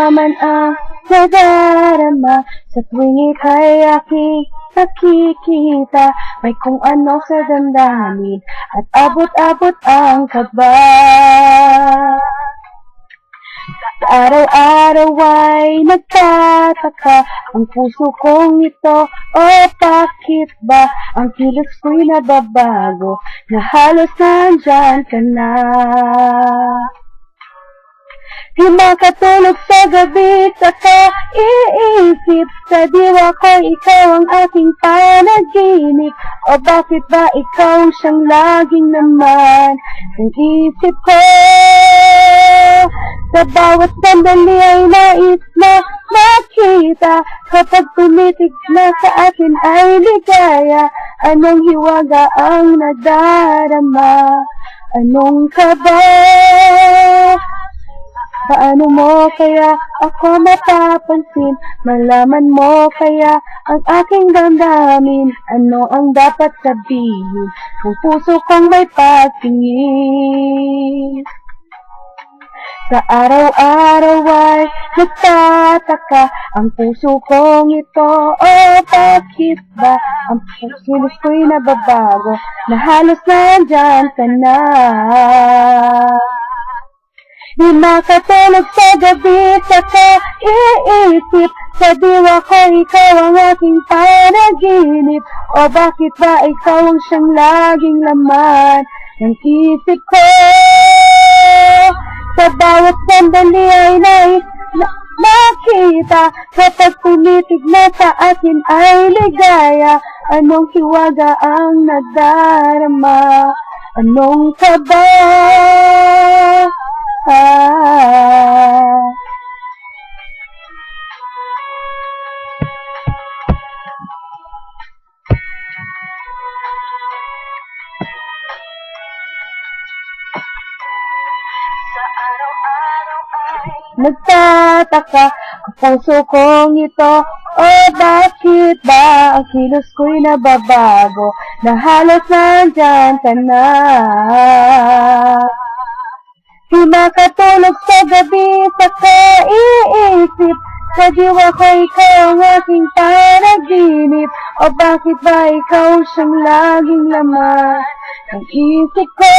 malaman ang nadarama sa tuwing ika'y aking nakikita. May kung ano sa damdamin at abot-abot ang kaba. Sa araw-araw ay nagtataka ang puso kong ito. Bakit ba ang kilos ko'y nababago na halos nandyan ka na? Di makatulog sa gabi, saka iisip sa diwa ko, ikaw ang aking panaginip. O bakit ba ikaw siyang laging naman ang isip ko? Sa bawat sandali ay nais na makita. Kapag tumitig na sa akin ay ligaya. Anong hiwaga ang nadarama? Anong kaba? Paano mo kaya ako mapapansin? Malaman mo kaya ang aking damdamin? Ano ang dapat sabihin kung puso kong may pagtingin? Sa araw-araw ay nagtataka ang puso kong ito. Bakit ba ang kilos ko'y nababago na halos nandyan ka na? Di makatulog sa gabi, saka iisip sa diwa ko, ikaw ang aking panaginip. O bakit ba ikaw ang siyang laging laman ng isip ko? Sa bawat sandali ay nais na makita. Kapag tumitig na sa akin ay ligaya. Anong hiwaga ang nadarama? Anong kaba? Nagtataka ang puso kong ito. Bakit ba ang kilos ko'y nababago na halos nandyan ka na? Di makatulog sa gabi, saka iisip sa diwa ko, ikaw ang aking panaginip. O bakit ba ikaw siyang laging laman ng isip ko?